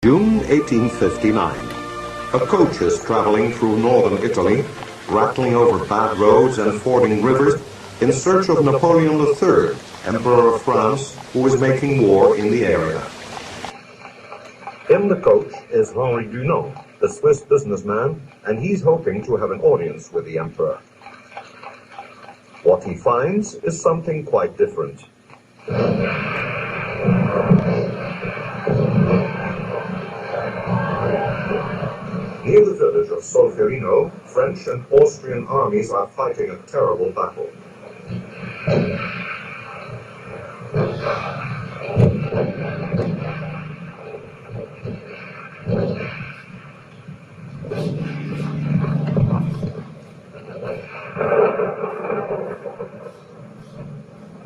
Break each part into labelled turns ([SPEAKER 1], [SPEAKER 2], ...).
[SPEAKER 1] June 1859. A coach is traveling through northern Italy, rattling over bad roads and fording rivers in search of Napoleon III, Emperor of France, who is making war in the area. In the coach is Henri Dunant, the Swiss businessman, and he's hoping to have an audience with the Emperor. What he finds is something quite different. Near the village of Solferino, French and Austrian armies are fighting a terrible battle.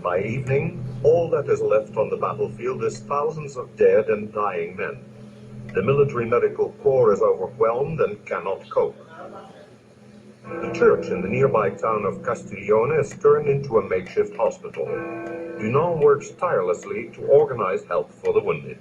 [SPEAKER 1] By evening, all that is left on the battlefield is thousands of dead and dying men. The military medical corps is overwhelmed and cannot cope. The church in the nearby town of Castiglione is turned into a makeshift hospital. Dunant works tirelessly to organize help for the wounded.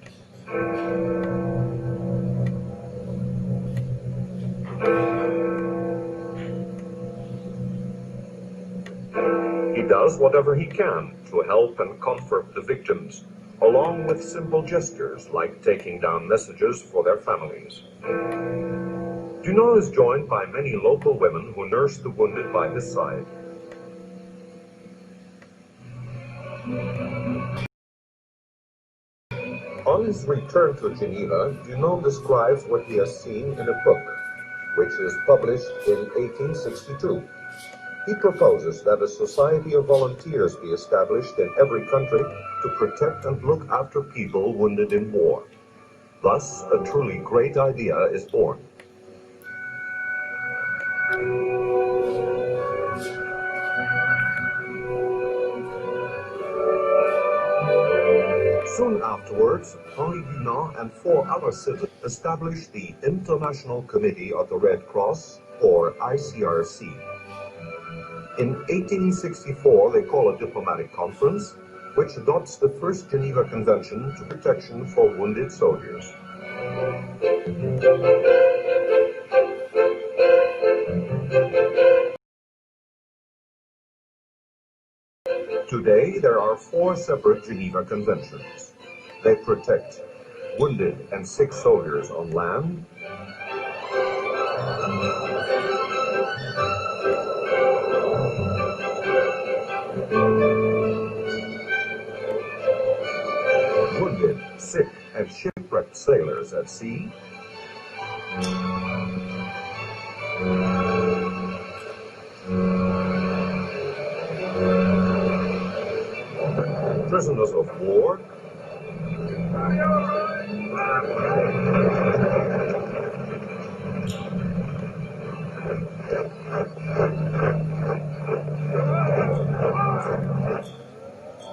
[SPEAKER 1] He does whatever he can to help and comfort the victims, along with simple gestures like taking down messages for their families. Dunant is joined by many local women who nurse the wounded by his side. On his return to Geneva, Dunant describes what he has seen in a book, which is published in 1862. He proposes that a society of volunteers be established in every country to protect and look after people wounded in war. Thus, a truly great idea is born. Soon afterwards, Henri Dunant and 4 other citizens established the International Committee of the Red Cross, or ICRC. In 1864, they call a diplomatic conference, which adopts the first Geneva Convention to protection for wounded soldiers. Today, there are 4 separate Geneva Conventions. They protect wounded and sick soldiers on land, wounded, sick, and shipwrecked sailors at sea, prisoners of war,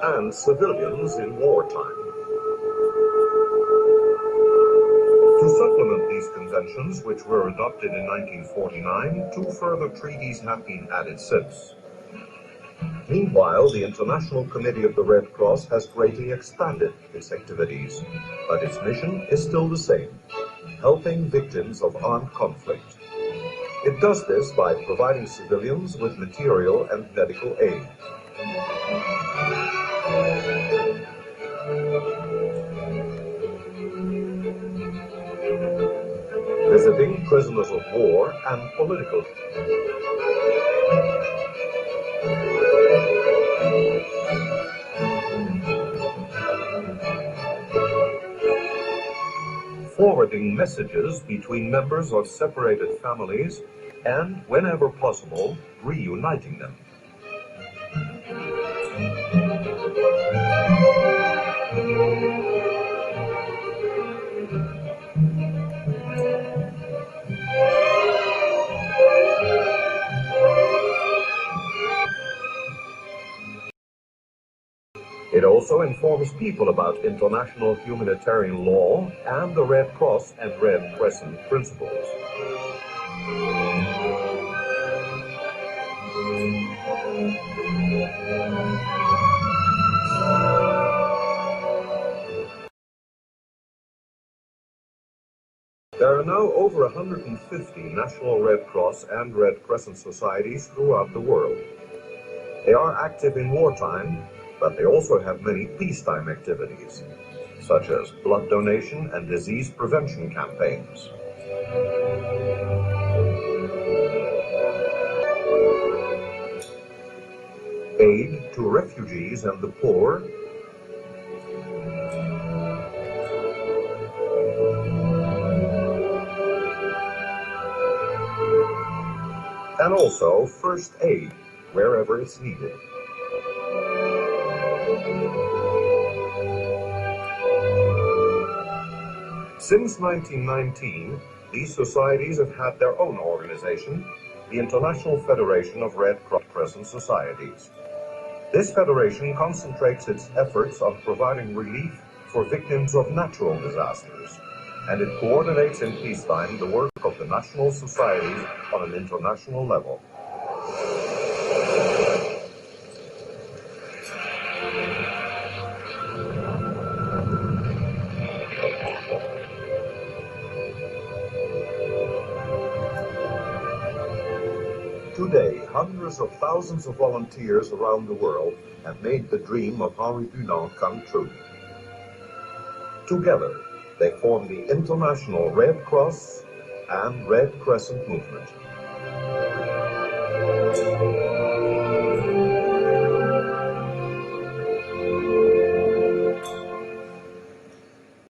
[SPEAKER 1] and civilians in wartime. To supplement these conventions, which were adopted in 1949, 2 further treaties have been added since. Meanwhile, the International Committee of the Red Cross has greatly expanded its activities, but its mission is still the same: helping victims of armed conflict. It does this by providing civilians with material and medical aid. Visiting prisoners of war and political. Forwarding messages between members of separated families and, whenever possible, reuniting them. It also informs people about international humanitarian law and the Red Cross and Red Crescent principles. There are now over 150 National Red Cross and Red Crescent societies throughout the world. They are active in wartime, but they also have many peacetime activities, such as blood donation and disease prevention campaigns. Aid to refugees and the poor, and also first aid wherever it's needed. Since 1919, these societies have had their own organization, the International Federation of Red Crescent Societies. This federation concentrates its efforts on providing relief for victims of natural disasters, and it coordinates in peacetime the work of the national societies on an international level. Today, hundreds of thousands of volunteers around the world have made the dream of Henri Dunant come true. Together, they form the International Red Cross and Red Crescent movement.